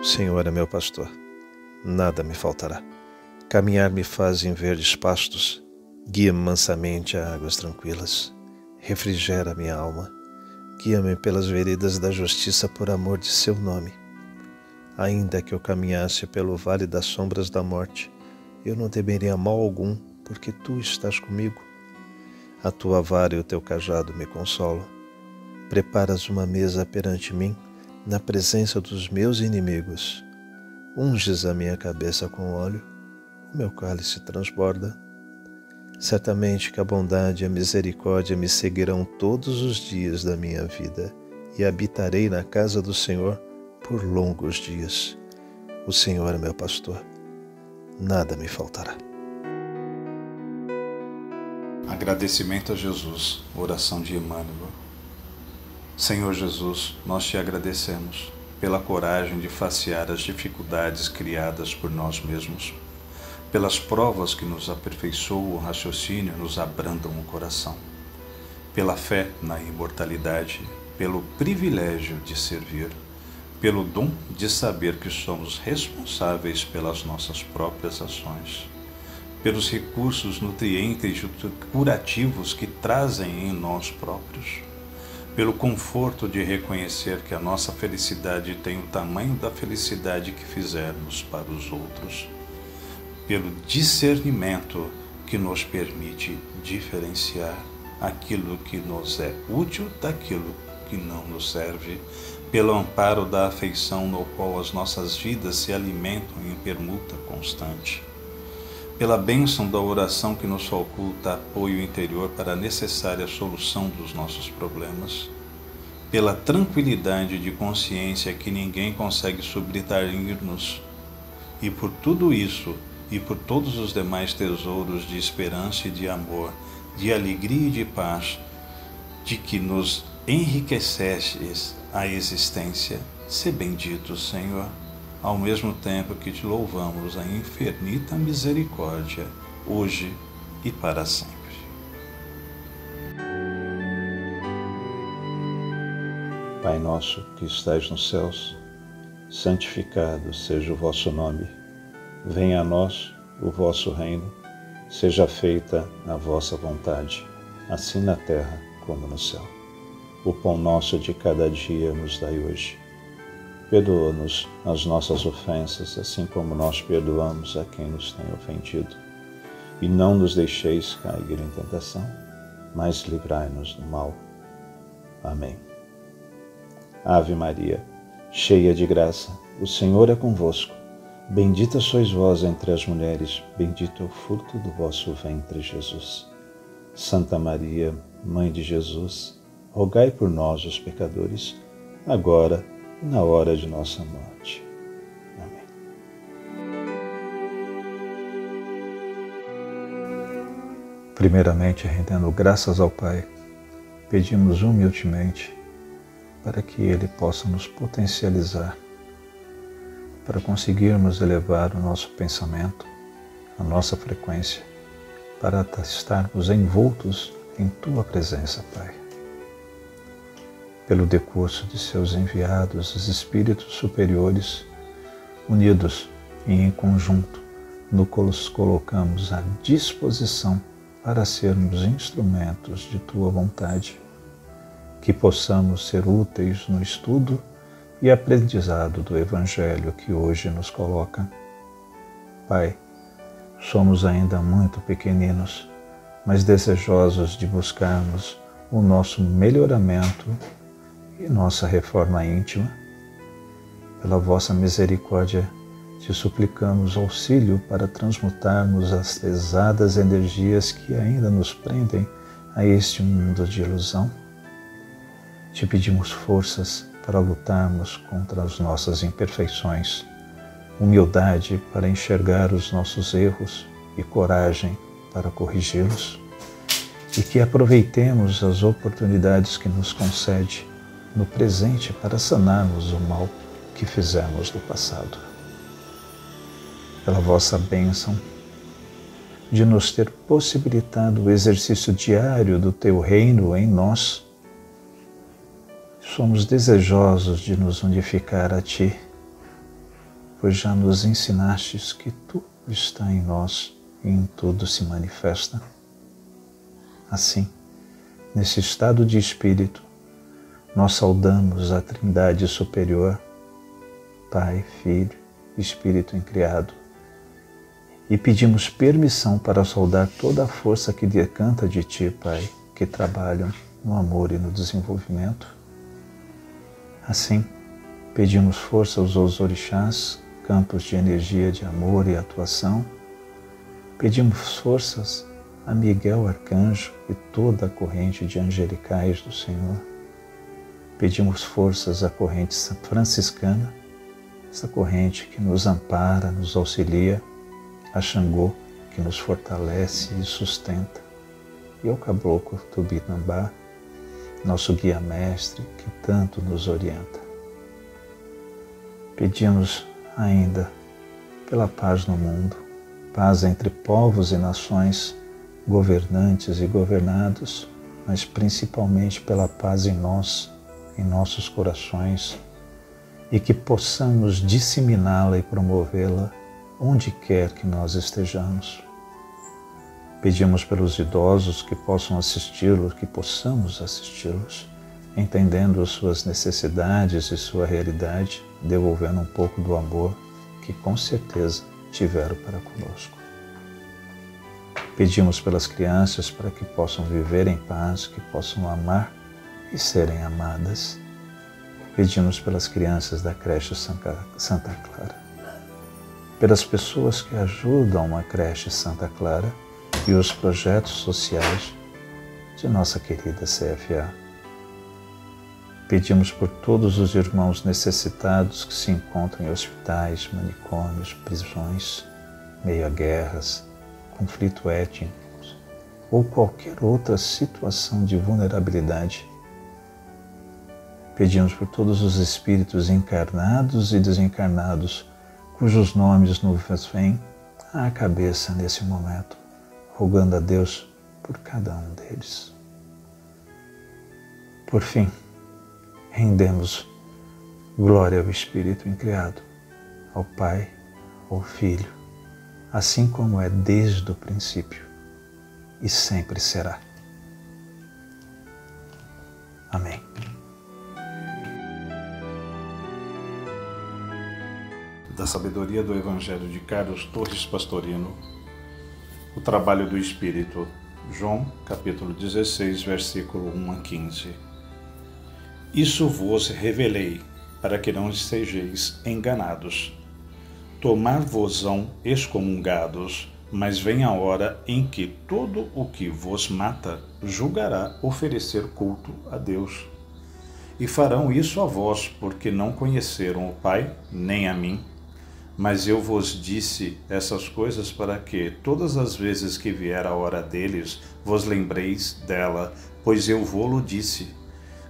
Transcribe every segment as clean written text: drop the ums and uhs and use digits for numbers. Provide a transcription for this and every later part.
O Senhor é meu pastor, nada me faltará. Caminhar me faz em verdes pastos, guia-me mansamente a águas tranquilas. Refrigera minha alma, guia-me pelas veredas da justiça por amor de seu nome. Ainda que eu caminhasse pelo vale das sombras da morte, eu não temeria mal algum, porque tu estás comigo. A tua vara e o teu cajado me consolam. Preparas uma mesa perante mim, na presença dos meus inimigos. Unges a minha cabeça com óleo, o meu cálice transborda. Certamente que a bondade e a misericórdia me seguirão todos os dias da minha vida, e habitarei na casa do Senhor por longos dias. O Senhor é meu pastor, nada me faltará. Agradecimento a Jesus, oração de Emmanuel. Senhor Jesus, nós te agradecemos pela coragem de facear as dificuldades criadas por nós mesmos, pelas provas que nos aperfeiçoam o raciocínio e nos abrandam o coração, pela fé na imortalidade, pelo privilégio de servir, pelo dom de saber que somos responsáveis pelas nossas próprias ações, pelos recursos nutrientes e curativos que trazem em nós próprios, pelo conforto de reconhecer que a nossa felicidade tem o tamanho da felicidade que fizermos para os outros, pelo discernimento que nos permite diferenciar aquilo que nos é útil daquilo que não nos serve, pelo amparo da afeição no qual as nossas vidas se alimentam em permuta constante, pela bênção da oração que nos faculta apoio interior para a necessária solução dos nossos problemas, pela tranquilidade de consciência que ninguém consegue subtrair-nos, e por tudo isso, e por todos os demais tesouros de esperança e de amor, de alegria e de paz, de que nos enriquecestes a existência, se bendito, Senhor, ao mesmo tempo que te louvamos a infinita misericórdia, hoje e para sempre. Pai nosso que estais nos céus, santificado seja o vosso nome. Venha a nós o vosso reino, seja feita a vossa vontade, assim na terra como no céu. O pão nosso de cada dia nos dai hoje. Perdoa-nos as nossas ofensas, assim como nós perdoamos a quem nos tem ofendido. E não nos deixeis cair em tentação, mas livrai-nos do mal. Amém. Ave Maria, cheia de graça, o Senhor é convosco. Bendita sois vós entre as mulheres, bendito é o fruto do vosso ventre, Jesus. Santa Maria, Mãe de Jesus, rogai por nós, os pecadores, agora e na hora de nossa morte. Amém. Primeiramente, rendendo graças ao Pai, pedimos humildemente para que Ele possa nos potencializar, para conseguirmos elevar o nosso pensamento, a nossa frequência, para estarmos envoltos em Tua presença, Pai. Pelo decurso de seus enviados, os espíritos superiores, unidos e em conjunto, nos colocamos à disposição para sermos instrumentos de Tua vontade, que possamos ser úteis no estudo e aprendizado do Evangelho que hoje nos coloca. Pai, somos ainda muito pequeninos, mas desejosos de buscarmos o nosso melhoramento e nossa reforma íntima. Pela vossa misericórdia, te suplicamos auxílio para transmutarmos as pesadas energias que ainda nos prendem a este mundo de ilusão. Te pedimos forças para lutarmos contra as nossas imperfeições, humildade para enxergar os nossos erros e coragem para corrigi-los, e que aproveitemos as oportunidades que nos concede no presente para sanarmos o mal que fizemos no passado. Pela vossa bênção, de nos ter possibilitado o exercício diário do Teu reino em nós, somos desejosos de nos unificar a Ti, pois já nos ensinastes que tudo está em nós e em tudo se manifesta. Assim, nesse estado de espírito, nós saudamos a Trindade Superior, Pai, Filho, Espírito Incriado, e pedimos permissão para saudar toda a força que decanta de Ti, Pai, que trabalham no amor e no desenvolvimento. Assim, pedimos força aos orixás, campos de energia de amor e atuação. Pedimos forças a Miguel Arcanjo e toda a corrente de angelicais do Senhor. Pedimos forças à corrente franciscana, essa corrente que nos ampara, nos auxilia, a Xangô, que nos fortalece e sustenta, e ao Caboclo Tupinambá, nosso guia-mestre, que tanto nos orienta. Pedimos ainda pela paz no mundo, paz entre povos e nações, governantes e governados, mas principalmente pela paz em nós, em nossos corações, e que possamos disseminá-la e promovê-la onde quer que nós estejamos. Pedimos pelos idosos que possam assisti-los, que possamos assisti-los, entendendo as suas necessidades e sua realidade, devolvendo um pouco do amor que com certeza tiveram para conosco. Pedimos pelas crianças para que possam viver em paz, que possam amar e serem amadas. Pedimos pelas crianças da creche Santa Clara, pelas pessoas que ajudam a creche Santa Clara e os projetos sociais de nossa querida CFA. Pedimos por todos os irmãos necessitados que se encontram em hospitais, manicômios, prisões, meio a guerras, conflito étnico ou qualquer outra situação de vulnerabilidade. Pedimos por todos os espíritos encarnados e desencarnados cujos nomes nos vêm à cabeça nesse momento, rogando a Deus por cada um deles. Por fim, rendemos glória ao Espírito Incriado, ao Pai, ao Filho, assim como é desde o princípio e sempre será. Amém. Da sabedoria do Evangelho de Carlos Torres Pastorino, o trabalho do Espírito, João, capítulo 16, versículo 1 a 15. Isso vos revelei, para que não sejais enganados. Tomar-vos-ão excomungados, mas vem a hora em que todo o que vos mata julgará oferecer culto a Deus. E farão isso a vós, porque não conheceram o Pai, nem a mim. Mas eu vos disse essas coisas para que, todas as vezes que vier a hora deles, vos lembreis dela, pois eu vô-lo disse.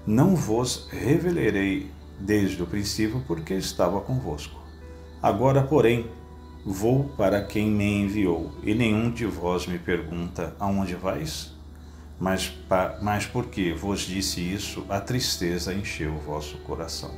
Não vos revelarei desde o princípio, porque estava convosco. Agora, porém, vou para quem me enviou, e nenhum de vós me pergunta, aonde vais? Mas porque vos disse isso, a tristeza encheu o vosso coração.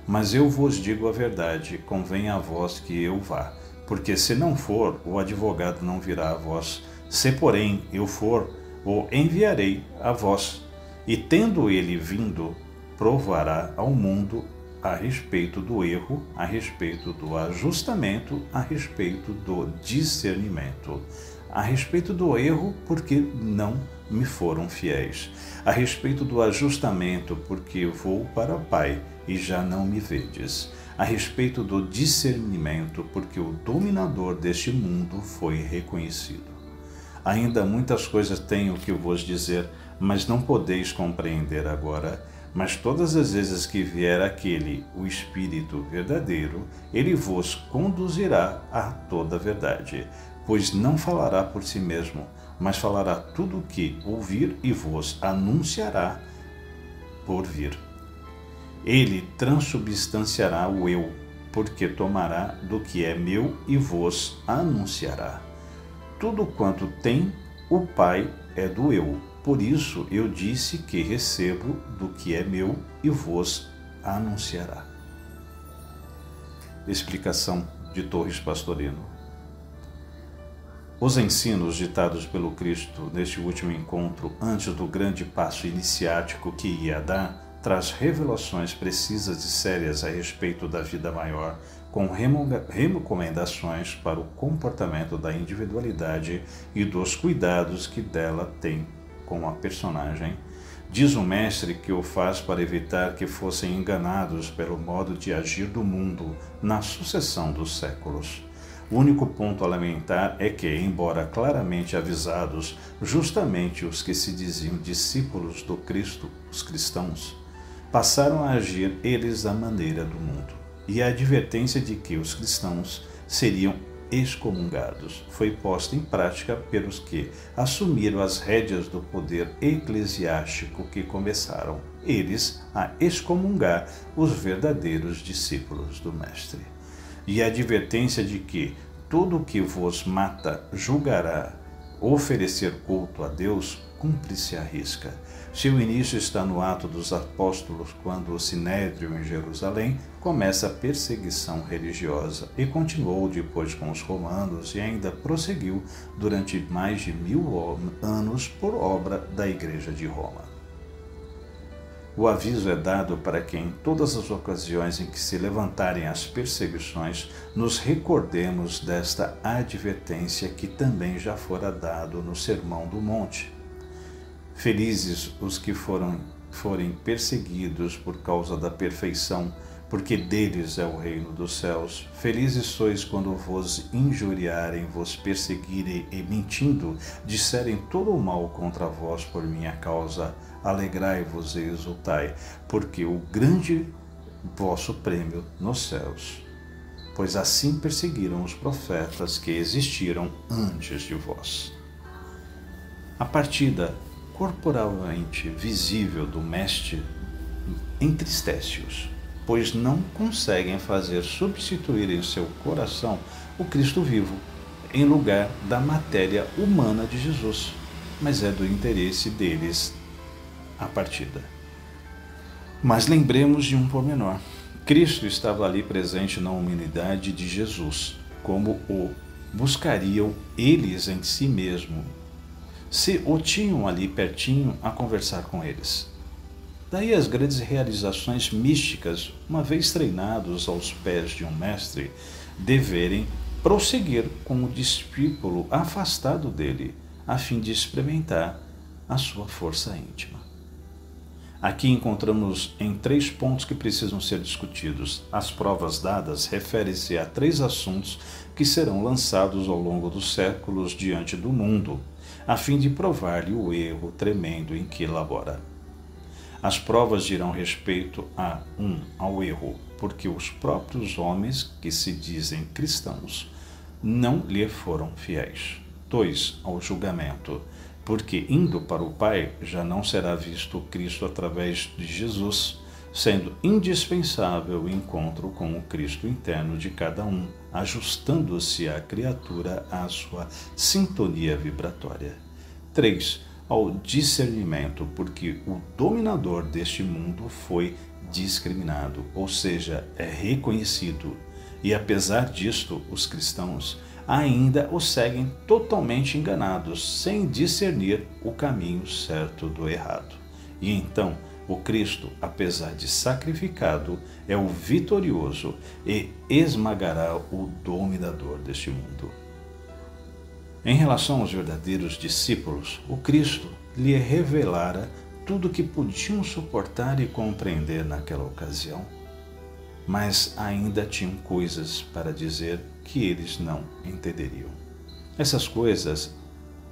Mas eu vos digo a verdade, convém a vós que eu vá, porque se não for, o advogado não virá a vós. Se, porém, eu for, o enviarei a vós. E tendo ele vindo, provará ao mundo a respeito do erro, a respeito do ajustamento, a respeito do discernimento. A respeito do erro, porque não me foram fiéis. A respeito do ajustamento, porque vou para o Pai e já não me vedes. A respeito do discernimento, porque o dominador deste mundo foi reconhecido. Ainda muitas coisas tenho que vos dizer, mas não podeis compreender agora. Mas todas as vezes que vier aquele, o Espírito verdadeiro, ele vos conduzirá a toda a verdade, pois não falará por si mesmo, mas falará tudo o que ouvir e vos anunciará por vir. Ele transubstanciará o eu, porque tomará do que é meu e vos anunciará. Tudo quanto tem o Pai é do eu. Por isso eu disse que recebo do que é meu e vos anunciará. Explicação de Torres Pastorino. Os ensinos ditados pelo Cristo neste último encontro, antes do grande passo iniciático que ia dar, traz revelações precisas e sérias a respeito da vida maior, com recomendações para o comportamento da individualidade e dos cuidados que dela tem com a personagem. Diz o mestre que o faz para evitar que fossem enganados pelo modo de agir do mundo na sucessão dos séculos. O único ponto a lamentar é que, embora claramente avisados, justamente os que se diziam discípulos do Cristo, os cristãos, passaram a agir eles à maneira do mundo. E a advertência de que os cristãos seriam excomungados foi posta em prática pelos que assumiram as rédeas do poder eclesiástico, que começaram, eles, a excomungar os verdadeiros discípulos do Mestre. E a advertência de que todo o que vos mata julgará oferecer culto a Deus, cumpre-se à risca. Seu início está no ato dos apóstolos, quando o Sinédrio em Jerusalém começa a perseguição religiosa, e continuou depois com os romanos e ainda prosseguiu durante mais de 1000 anos por obra da Igreja de Roma. O aviso é dado para que, em todas as ocasiões em que se levantarem as perseguições, nos recordemos desta advertência que também já fora dado no Sermão do Monte. Felizes os que forem perseguidos por causa da perfeição, porque deles é o reino dos céus. Felizes sois quando vos injuriarem, vos perseguirem e, mentindo, disserem todo o mal contra vós por minha causa. Alegrai-vos e exultai, porque o grande vosso prêmio nos céus. Pois assim perseguiram os profetas que existiram antes de vós. A partida corporalmente visível do Mestre entristece-os, pois não conseguem fazer substituir em seu coração o Cristo vivo, em lugar da matéria humana de Jesus, mas é do interesse deles a partida. Mas lembremos de um pormenor. Cristo estava ali presente na humanidade de Jesus, como o buscariam eles em si mesmo, se o tinham ali pertinho a conversar com eles. Daí as grandes realizações místicas, uma vez treinados aos pés de um mestre, deverem prosseguir com o discípulo afastado dele, a fim de experimentar a sua força íntima. Aqui encontramos em 3 pontos que precisam ser discutidos. As provas dadas referem-se a 3 assuntos que serão lançados ao longo dos séculos diante do mundo, a fim de provar-lhe o erro tremendo em que labora. As provas dirão respeito ao erro, porque os próprios homens que se dizem cristãos não lhe foram fiéis. 2, ao julgamento, porque indo para o Pai já não será visto o Cristo através de Jesus, sendo indispensável o encontro com o Cristo interno de cada um, ajustando-se a criatura à sua sintonia vibratória. 3, ao discernimento, porque o dominador deste mundo foi discriminado, ou seja, é reconhecido, e apesar disto, os cristãos ainda o seguem totalmente enganados, sem discernir o caminho certo do errado. E então, o Cristo, apesar de sacrificado, é o vitorioso e esmagará o dominador deste mundo. Em relação aos verdadeiros discípulos, o Cristo lhe revelara tudo o que podiam suportar e compreender naquela ocasião, mas ainda tinham coisas para dizer que eles não entenderiam. Essas coisas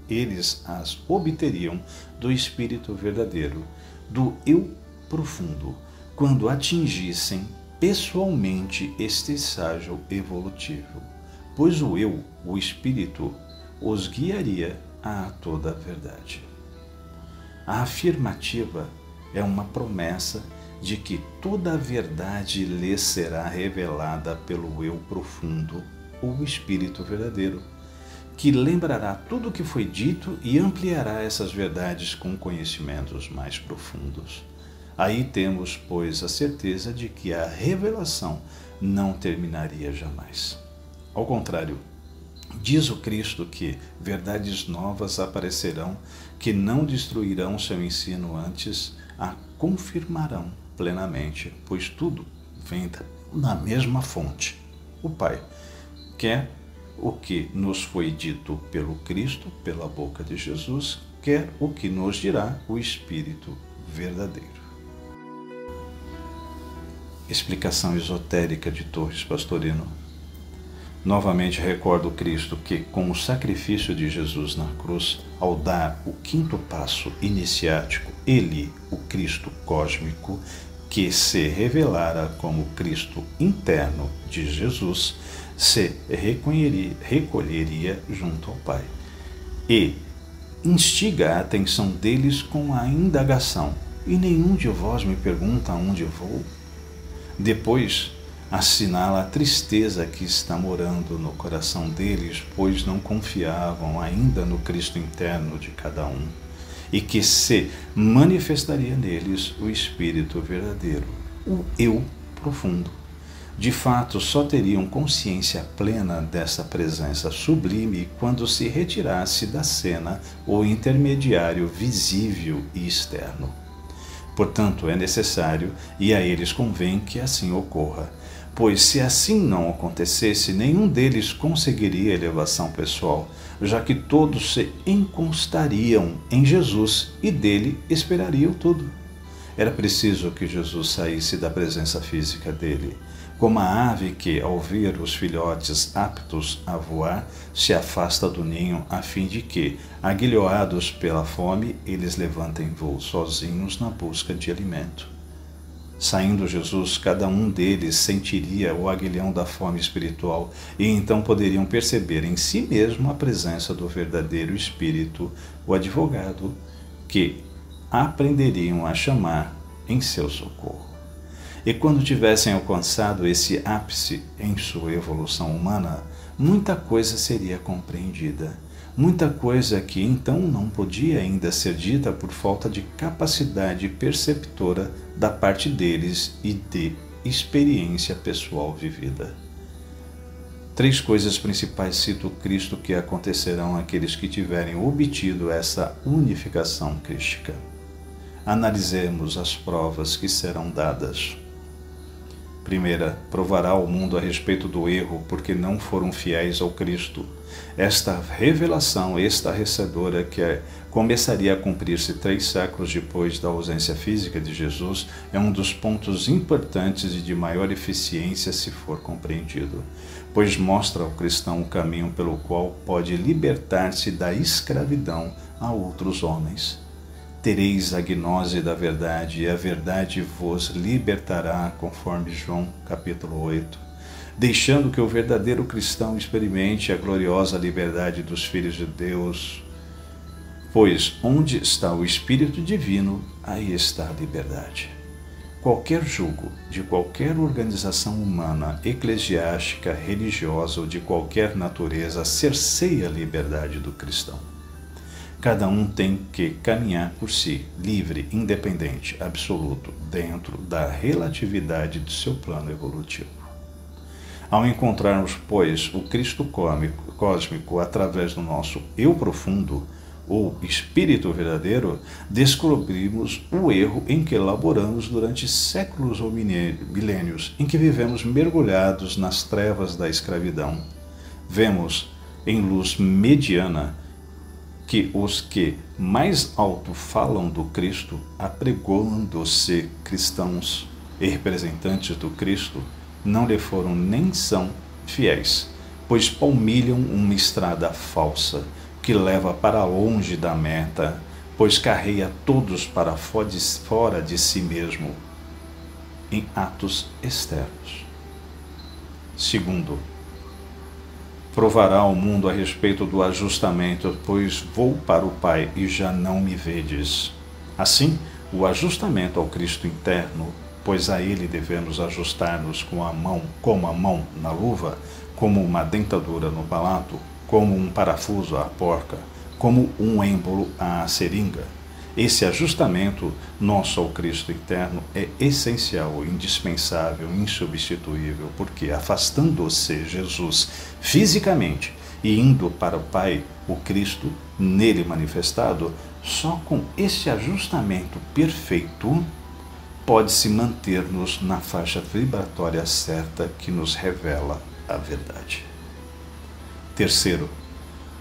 eles as obteriam do Espírito verdadeiro, do Eu profundo, quando atingissem pessoalmente este estágio evolutivo, pois o Eu, o Espírito, os guiaria a toda a verdade. A afirmativa é uma promessa de que toda a verdade lhes será revelada pelo Eu profundo, o Espírito verdadeiro, que lembrará tudo o que foi dito e ampliará essas verdades com conhecimentos mais profundos. Aí temos, pois, a certeza de que a revelação não terminaria jamais. Ao contrário, diz o Cristo que verdades novas aparecerão que não destruirão seu ensino, antes a confirmarão plenamente, pois tudo vem da mesma fonte, o Pai. Quer o que nos foi dito pelo Cristo, pela boca de Jesus, quer o que nos dirá o Espírito verdadeiro. Explicação esotérica de Torres Pastorino. Novamente recordo Cristo que, com o sacrifício de Jesus na cruz, ao dar o quinto passo iniciático, ele, o Cristo cósmico, que se revelara como Cristo interno de Jesus, se recolheria junto ao Pai e instiga a atenção deles com a indagação: e nenhum de vós me pergunta aonde vou? Depois assinala a tristeza que está morando no coração deles, pois não confiavam ainda no Cristo interno de cada um, e que se manifestaria neles o Espírito verdadeiro, o Eu profundo. De fato, só teriam consciência plena dessa presença sublime quando se retirasse da cena o intermediário visível e externo. Portanto, é necessário, e a eles convém, que assim ocorra, pois se assim não acontecesse, nenhum deles conseguiria elevação pessoal, já que todos se encostariam em Jesus e dele esperariam tudo. Era preciso que Jesus saísse da presença física dele, como a ave que, ao ver os filhotes aptos a voar, se afasta do ninho, a fim de que, aguilhoados pela fome, eles levantem voo sozinhos na busca de alimento. Saindo Jesus, cada um deles sentiria o aguilhão da fome espiritual, e então poderiam perceber em si mesmo a presença do verdadeiro Espírito, o advogado, que aprenderiam a chamar em seu socorro. E quando tivessem alcançado esse ápice em sua evolução humana, muita coisa seria compreendida, muita coisa que então não podia ainda ser dita por falta de capacidade perceptora da parte deles e de experiência pessoal vivida. 3 coisas principais cita o Cristo que acontecerão àqueles que tiverem obtido essa unificação crística. Analisemos as provas que serão dadas. Primeira, provará ao mundo a respeito do erro porque não foram fiéis ao Cristo. Esta revelação estarrecedora, que começaria a cumprir-se 3 séculos depois da ausência física de Jesus, é um dos pontos importantes e de maior eficiência se for compreendido, pois mostra ao cristão o caminho pelo qual pode libertar-se da escravidão a outros homens. Tereis a gnose da verdade, e a verdade vos libertará, conforme João capítulo 8, deixando que o verdadeiro cristão experimente a gloriosa liberdade dos filhos de Deus, pois onde está o Espírito Divino, aí está a liberdade. Qualquer jugo de qualquer organização humana, eclesiástica, religiosa ou de qualquer natureza cerceia a liberdade do cristão. Cada um tem que caminhar por si, livre, independente, absoluto, dentro da relatividade do seu plano evolutivo. Ao encontrarmos, pois, o Cristo cósmico através do nosso Eu profundo, ou Espírito verdadeiro, descobrimos o erro em que elaboramos durante séculos ou milênios, em que vivemos mergulhados nas trevas da escravidão. Vemos em luz mediana que os que mais alto falam do Cristo, apregoando-se cristãos e representantes do Cristo, não lhe foram nem são fiéis, pois palmilham uma estrada falsa que leva para longe da meta, pois carreia todos para fora de si mesmo, em atos externos. Segundo, provará ao mundo a respeito do ajustamento, pois vou para o Pai e já não me vedes. Assim, o ajustamento ao Cristo interno, pois a Ele devemos ajustar-nos como a mão na luva, como uma dentadura no palato, como um parafuso à porca, como um êmbolo à seringa. Esse ajustamento nosso ao Cristo interno é essencial, indispensável, insubstituível, porque afastando-se Jesus fisicamente e indo para o Pai, o Cristo nele manifestado, só com esse ajustamento perfeito pode-se manter-nos na faixa vibratória certa que nos revela a verdade. Terceiro,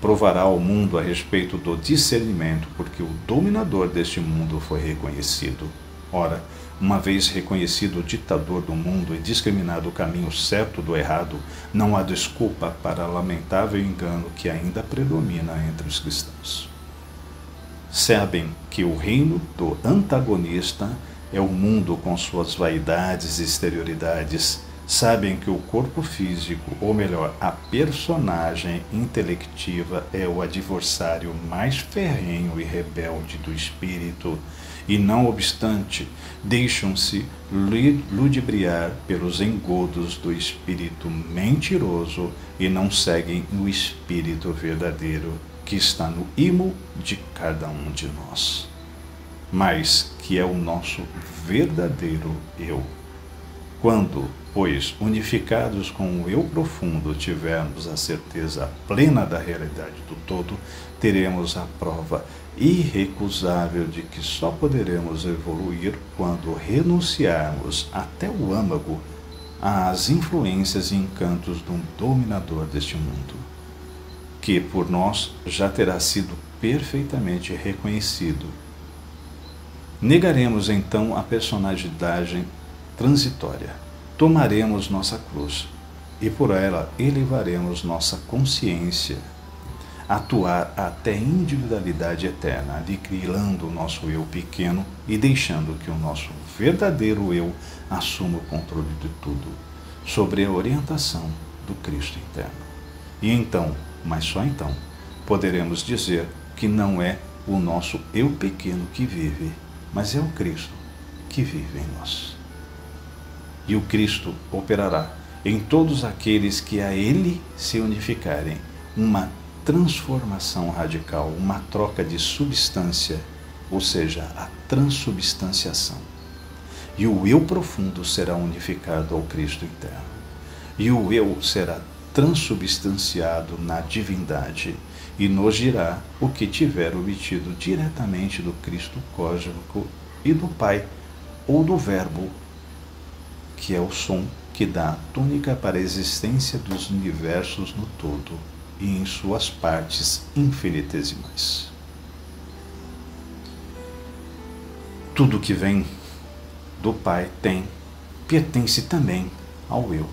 provará ao mundo a respeito do discernimento, porque o dominador deste mundo foi reconhecido. Ora, uma vez reconhecido o ditador do mundo e discriminado o caminho certo do errado, não há desculpa para lamentável engano que ainda predomina entre os cristãos. Sabem que o reino do antagonista é o mundo com suas vaidades e exterioridades. Sabem que o corpo físico, ou melhor, a personagem intelectiva é o adversário mais ferrenho e rebelde do espírito, e não obstante, deixam-se ludibriar pelos engodos do espírito mentiroso e não seguem o espírito verdadeiro que está no imo de cada um de nós, mas que é o nosso verdadeiro eu. Quando, pois, unificados com o eu profundo, tivermos a certeza plena da realidade do todo, teremos a prova irrecusável de que só poderemos evoluir quando renunciarmos até o âmago às influências e encantos de um dominador deste mundo, que por nós já terá sido perfeitamente reconhecido. Negaremos então a personalidade transitória, tomaremos nossa cruz e por ela elevaremos nossa consciência, atuar até a individualidade eterna, aniquilando o nosso eu pequeno e deixando que o nosso verdadeiro eu assuma o controle de tudo, sobre a orientação do Cristo interno. E então, mas só então, poderemos dizer que não é o nosso eu pequeno que vive, mas é o Cristo que vive em nós. E o Cristo operará em todos aqueles que a Ele se unificarem uma transformação radical, uma troca de substância, ou seja, a transubstanciação. E o eu profundo será unificado ao Cristo interno. E o eu será transubstanciado na divindade e nos dirá o que tiver obtido diretamente do Cristo cósmico e do Pai, ou do Verbo, que é o som que dá a tônica para a existência dos universos no todo e em suas partes infinitesimais. Tudo que vem do Pai pertence também ao eu.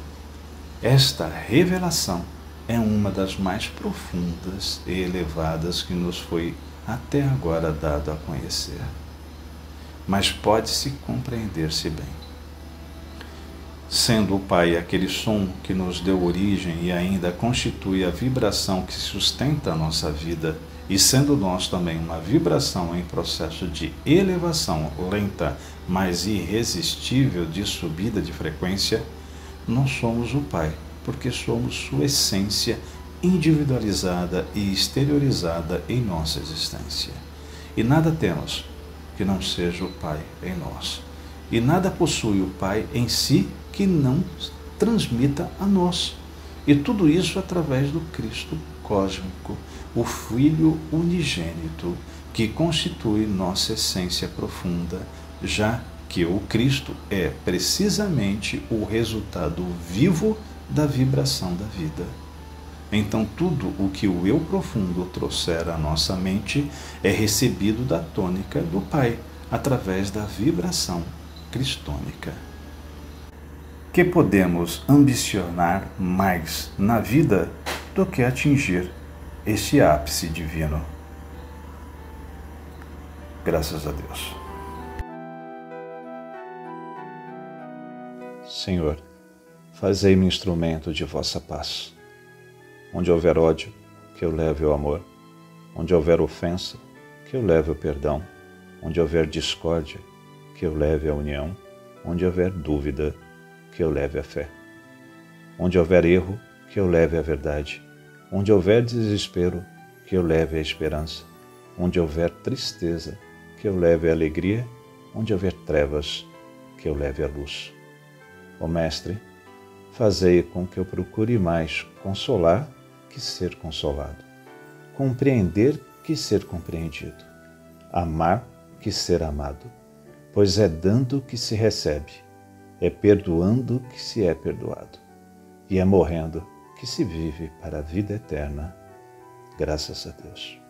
Esta revelação é uma das mais profundas e elevadas que nos foi até agora dado a conhecer, mas pode-se compreender-se bem. Sendo o Pai aquele som que nos deu origem e ainda constitui a vibração que sustenta a nossa vida, e sendo nós também uma vibração em processo de elevação lenta, mas irresistível de subida de frequência, nós somos o Pai, porque somos sua essência individualizada e exteriorizada em nossa existência. E nada temos que não seja o Pai em nós. E nada possui o Pai em si que não transmita a nós. E tudo isso através do Cristo cósmico, o Filho unigênito, que constitui nossa essência profunda, já que o Cristo é precisamente o resultado vivo da vibração da vida. Então tudo o que o eu profundo trouxer à nossa mente é recebido da tônica do Pai, através da vibração cristônica. Que podemos ambicionar mais na vida do que atingir este ápice divino. Graças a Deus. Senhor, fazei-me instrumento de vossa paz. Onde houver ódio, que eu leve o amor. Onde houver ofensa, que eu leve o perdão. Onde houver discórdia, que eu leve a união. Onde houver dúvida, que eu leve a fé. Onde houver erro, que eu leve a verdade. Onde houver desespero, que eu leve a esperança. Onde houver tristeza, que eu leve a alegria, onde houver trevas, que eu leve a luz. Ó Mestre, fazei com que eu procure mais consolar que ser consolado, compreender que ser compreendido, amar que ser amado, pois é dando que se recebe, é perdoando que se é perdoado, e é morrendo que se vive para a vida eterna. Graças a Deus.